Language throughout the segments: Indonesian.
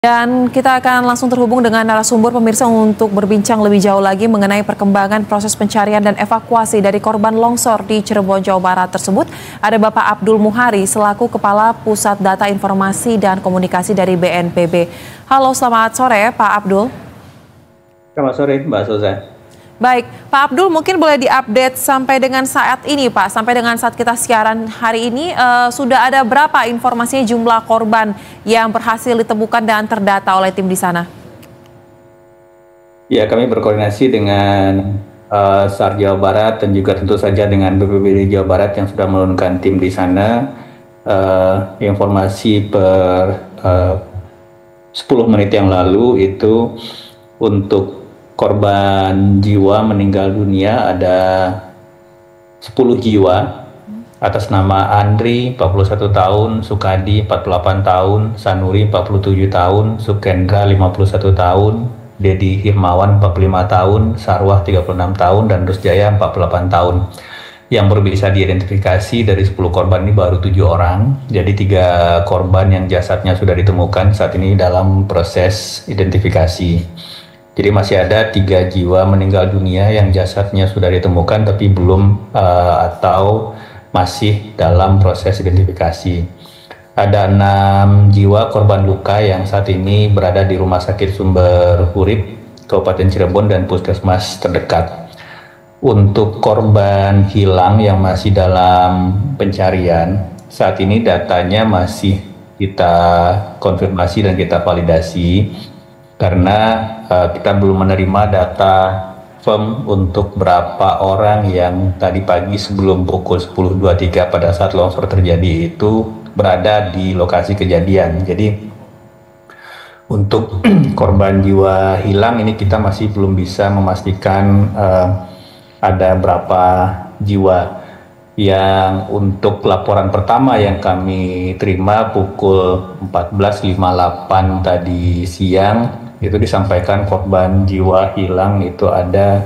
Dan kita akan langsung terhubung dengan narasumber pemirsa untuk berbincang lebih jauh lagi mengenai perkembangan proses pencarian dan evakuasi dari korban longsor di Cirebon, Jawa Barat tersebut. Ada Bapak Abdul Muhari selaku Kepala Pusat Data Informasi dan Komunikasi dari BNPB. Halo, selamat sore Pak Abdul. Selamat sore Mbak Soza. Baik, Pak Abdul mungkin boleh diupdate sampai dengan saat ini Pak, sampai dengan saat kita siaran hari ini sudah ada berapa informasinya jumlah korban yang berhasil ditemukan dan terdata oleh tim di sana? Ya, kami berkoordinasi dengan SAR Jawa Barat dan juga tentu saja dengan BPBD Jawa Barat yang sudah menurunkan tim di sana. Informasi per 10 menit yang lalu itu untuk korban jiwa meninggal dunia ada 10 jiwa atas nama Andri 41 tahun, Sukadi 48 tahun, Sanuri 47 tahun, Sukendra 51 tahun, Dedi Hirmawan 45 tahun, Sarwah 36 tahun, dan Rusjaya 48 tahun. Yang baru bisa diidentifikasi dari 10 korban ini baru 7 orang. Jadi 3 korban yang jasadnya sudah ditemukan saat ini dalam proses identifikasi. Jadi masih ada 3 jiwa meninggal dunia yang jasadnya sudah ditemukan tapi belum atau masih dalam proses identifikasi. Ada 6 jiwa korban luka yang saat ini berada di Rumah Sakit Sumber Urip, Kabupaten Cirebon dan Puskesmas terdekat. Untuk korban hilang yang masih dalam pencarian, saat ini datanya masih kita konfirmasi dan kita validasi. Karena kita belum menerima data firm untuk berapa orang yang tadi pagi sebelum pukul 10.23 pada saat longsor terjadi itu berada di lokasi kejadian. Jadi untuk korban jiwa hilang ini kita masih belum bisa memastikan ada berapa jiwa. Yang untuk laporan pertama yang kami terima pukul 14.58 tadi siang itu disampaikan korban jiwa hilang itu ada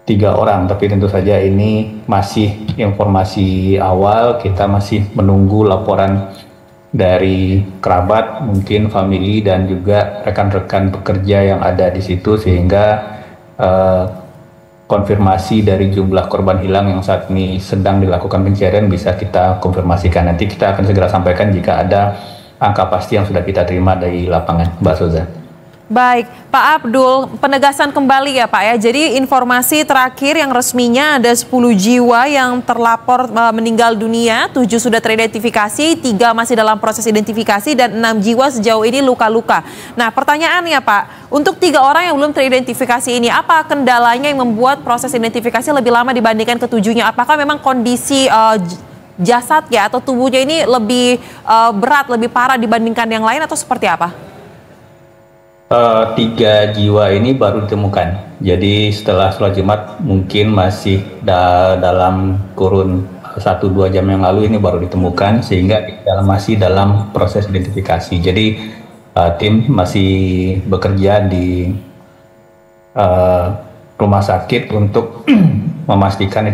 3 orang, tapi tentu saja ini masih informasi awal, kita masih menunggu laporan dari kerabat, mungkin famili dan juga rekan-rekan pekerja yang ada di situ sehingga konfirmasi dari jumlah korban hilang yang saat ini sedang dilakukan pencarian bisa kita konfirmasikan. Nanti kita akan segera sampaikan jika ada angka pasti yang sudah kita terima dari lapangan, Mbak Soza. Baik, Pak Abdul, penegasan kembali ya Pak ya. Jadi informasi terakhir yang resminya ada 10 jiwa yang terlapor meninggal dunia, 7 sudah teridentifikasi, 3 masih dalam proses identifikasi dan 6 jiwa sejauh ini luka-luka. Nah pertanyaannya Pak, untuk 3 orang yang belum teridentifikasi ini, apa kendalanya yang membuat proses identifikasi lebih lama dibandingkan ketujuhnya? Apakah memang kondisi jasadnya atau tubuhnya ini lebih berat, lebih parah dibandingkan yang lain atau seperti apa? 3 jiwa ini baru ditemukan. Jadi setelah sholat Jumat mungkin masih dalam kurun 1-2 jam yang lalu ini baru ditemukan sehingga masih dalam proses identifikasi. Jadi tim masih bekerja di rumah sakit untuk memastikan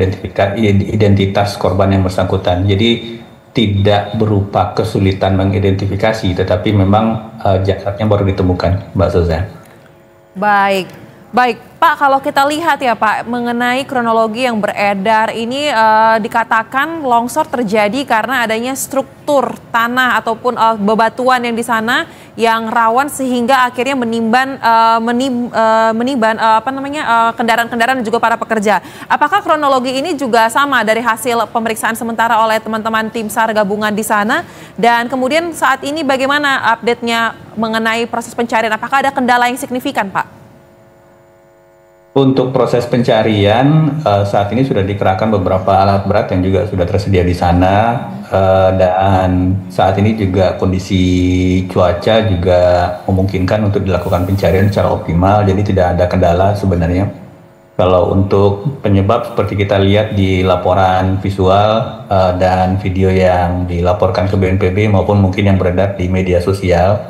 identitas korban yang bersangkutan. Jadi tidak berupa kesulitan mengidentifikasi, tetapi memang jasadnya baru ditemukan, Mbak Soza. Baik, Pak, kalau kita lihat ya Pak, mengenai kronologi yang beredar ini dikatakan longsor terjadi karena adanya struktur tanah ataupun bebatuan yang di sana yang rawan sehingga akhirnya meniban kendaraan-kendaraan dan juga para pekerja. Apakah kronologi ini juga sama dari hasil pemeriksaan sementara oleh teman-teman tim SAR gabungan di sana? Dan kemudian saat ini bagaimana update-nya mengenai proses pencarian? Apakah ada kendala yang signifikan Pak? Untuk proses pencarian saat ini sudah dikerahkan beberapa alat berat yang juga sudah tersedia di sana dan saat ini juga kondisi cuaca juga memungkinkan untuk dilakukan pencarian secara optimal, jadi tidak ada kendala sebenarnya. Kalau untuk penyebab seperti kita lihat di laporan visual dan video yang dilaporkan ke BNPB maupun mungkin yang beredar di media sosial,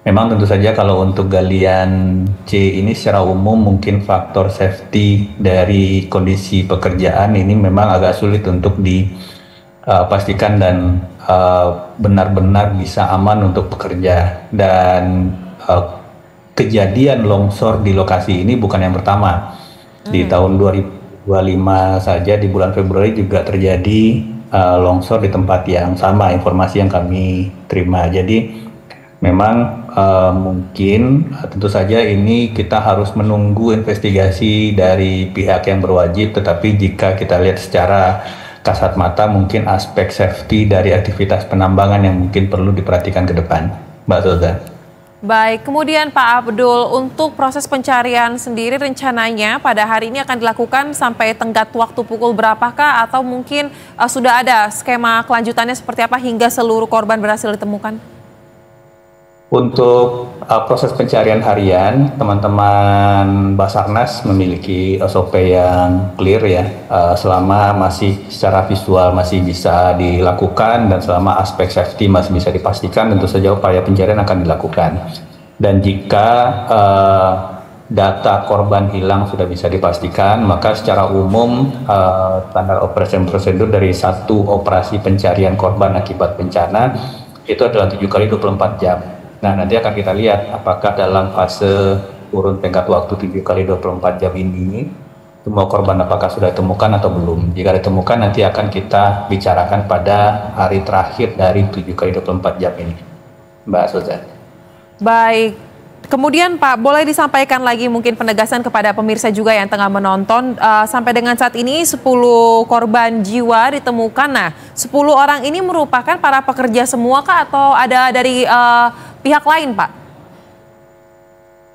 memang tentu saja kalau untuk galian C ini secara umum mungkin faktor safety dari kondisi pekerjaan ini memang agak sulit untuk dipastikan dan benar-benar bisa aman untuk bekerja. Dan kejadian longsor di lokasi ini bukan yang pertama. Di tahun 2025 saja di bulan Februari juga terjadi longsor di tempat yang sama, informasi yang kami terima. Jadi memang mungkin tentu saja ini kita harus menunggu investigasi dari pihak yang berwajib, tetapi jika kita lihat secara kasat mata mungkin aspek safety dari aktivitas penambangan yang mungkin perlu diperhatikan ke depan, Mbak Zulza. Baik, kemudian Pak Abdul, untuk proses pencarian sendiri rencananya pada hari ini akan dilakukan sampai tenggat waktu pukul berapakah, atau mungkin sudah ada skema kelanjutannya seperti apa hingga seluruh korban berhasil ditemukan? Untuk proses pencarian harian, teman-teman Basarnas memiliki SOP yang clear ya, selama masih secara visual masih bisa dilakukan dan selama aspek safety masih bisa dipastikan, tentu saja upaya pencarian akan dilakukan. Dan jika data korban hilang sudah bisa dipastikan, maka secara umum standar operation prosedur dari satu operasi pencarian korban akibat bencana itu adalah 7 kali 24 jam. Nah, nanti akan kita lihat apakah dalam fase kurun tenggat waktu 7 kali 24 jam ini semua korban apakah sudah ditemukan atau belum. Jika ditemukan nanti akan kita bicarakan pada hari terakhir dari 7 kali 24 jam ini, Mbak Suzan. Baik, kemudian Pak, boleh disampaikan lagi mungkin penegasan kepada pemirsa juga yang tengah menonton, sampai dengan saat ini 10 korban jiwa ditemukan. Nah, 10 orang ini merupakan para pekerja semua kah atau ada dari pihak lain, Pak?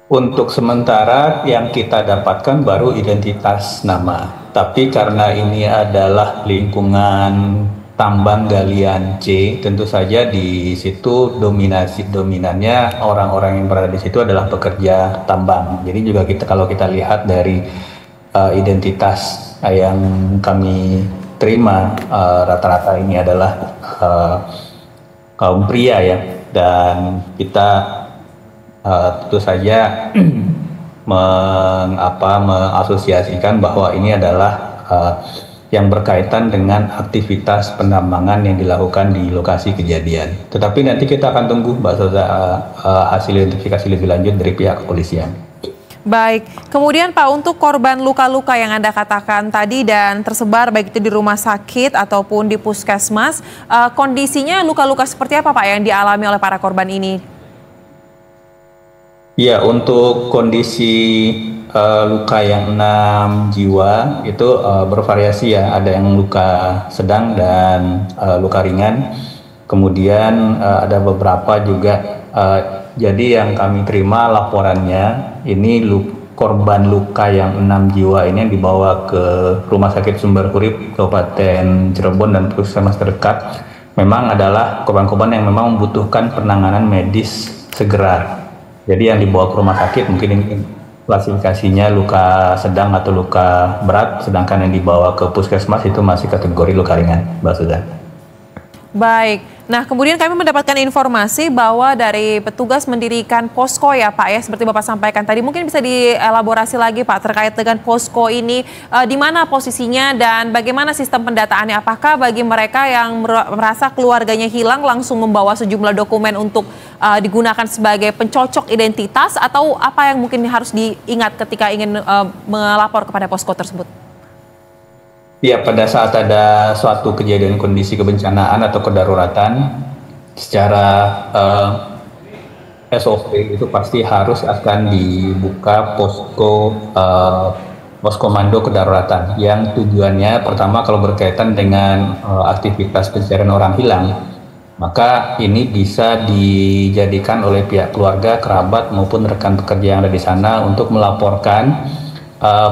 Untuk sementara yang kita dapatkan baru identitas nama. Tapi karena ini adalah lingkungan tambang galian C, tentu saja di situ dominannya orang-orang yang berada di situ adalah pekerja tambang. Jadi juga kalau kita lihat dari identitas yang kami terima, rata-rata ini adalah kaum pria ya. Dan kita tentu saja mengasosiasikan bahwa ini adalah yang berkaitan dengan aktivitas penambangan yang dilakukan di lokasi kejadian. Tetapi nanti kita akan tunggu Mbak Soza hasil identifikasi lebih lanjut dari pihak kepolisian. Baik, kemudian Pak, untuk korban luka-luka yang Anda katakan tadi dan tersebar baik itu di rumah sakit ataupun di puskesmas, kondisinya luka-luka seperti apa Pak yang dialami oleh para korban ini? Ya, untuk kondisi luka yang 6 jiwa itu bervariasi ya, ada yang luka sedang dan luka ringan, kemudian ada beberapa juga jadi yang kami terima laporannya ini korban luka yang 6 jiwa ini yang dibawa ke Rumah Sakit Sumber Urip Kabupaten Cirebon dan puskesmas terdekat memang adalah korban-korban yang memang membutuhkan penanganan medis segera. Jadi yang dibawa ke rumah sakit mungkin ini klasifikasinya luka sedang atau luka berat, sedangkan yang dibawa ke puskesmas itu masih kategori luka ringan, Mbak Sudan. Baik, nah kemudian kami mendapatkan informasi bahwa dari petugas mendirikan posko ya Pak ya, seperti Bapak sampaikan tadi. Mungkin bisa dielaborasi lagi Pak terkait dengan posko ini, di mana posisinya dan bagaimana sistem pendataannya? Apakah bagi mereka yang merasa keluarganya hilang langsung membawa sejumlah dokumen untuk digunakan sebagai pencocok identitas, atau apa yang mungkin harus diingat ketika ingin melapor kepada posko tersebut? Ya, pada saat ada suatu kejadian kondisi kebencanaan atau kedaruratan, secara SOP itu pasti harus akan dibuka poskomando kedaruratan yang tujuannya pertama kalau berkaitan dengan aktivitas pencarian orang hilang, maka ini bisa dijadikan oleh pihak keluarga, kerabat maupun rekan pekerja yang ada di sana untuk melaporkan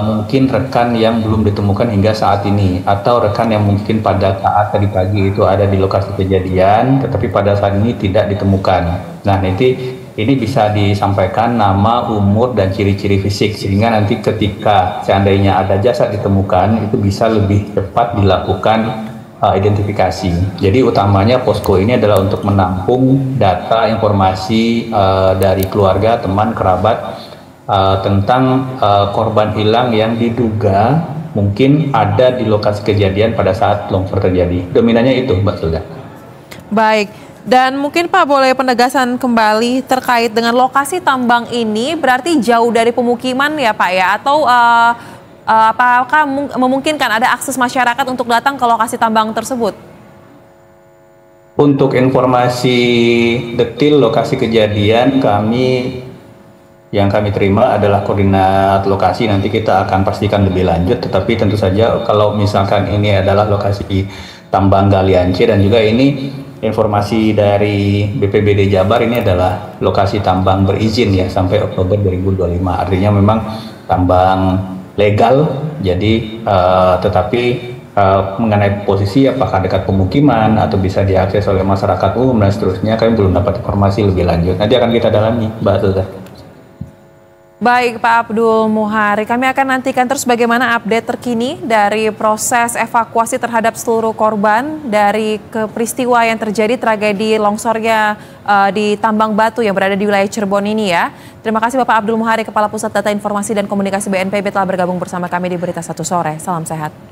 mungkin rekan yang belum ditemukan hingga saat ini, atau rekan yang mungkin pada saat tadi pagi itu ada di lokasi kejadian tetapi pada saat ini tidak ditemukan. Nah, nanti ini bisa disampaikan nama, umur, dan ciri-ciri fisik sehingga nanti ketika seandainya ada jasad ditemukan itu bisa lebih cepat dilakukan identifikasi. Jadi utamanya posko ini adalah untuk menampung data informasi dari keluarga, teman, kerabat tentang korban hilang yang diduga mungkin ada di lokasi kejadian pada saat longsor terjadi. Dominannya itu, Mbak Sulga. Baik, dan mungkin Pak boleh penegasan kembali terkait dengan lokasi tambang ini berarti jauh dari pemukiman ya Pak ya? Atau apakah memungkinkan ada akses masyarakat untuk datang ke lokasi tambang tersebut? Untuk informasi detil lokasi kejadian yang kami terima adalah koordinat lokasi, nanti kita akan pastikan lebih lanjut, tetapi tentu saja kalau misalkan ini adalah lokasi tambang galian C dan juga ini informasi dari BPBD Jabar, ini adalah lokasi tambang berizin ya sampai Oktober 2025, artinya memang tambang legal, jadi tetapi mengenai posisi apakah dekat pemukiman atau bisa diakses oleh masyarakat umum dan seterusnya kami belum dapat informasi lebih lanjut, nanti akan kita dalami Mbak Zulda. Baik Pak Abdul Muhari, kami akan nantikan terus bagaimana update terkini dari proses evakuasi terhadap seluruh korban dari peristiwa yang terjadi tragedi longsornya di tambang batu yang berada di wilayah Cirebon ini ya. Terima kasih Bapak Abdul Muhari, Kepala Pusat Data Informasi dan Komunikasi BNPB telah bergabung bersama kami di Berita Satu Sore. Salam sehat.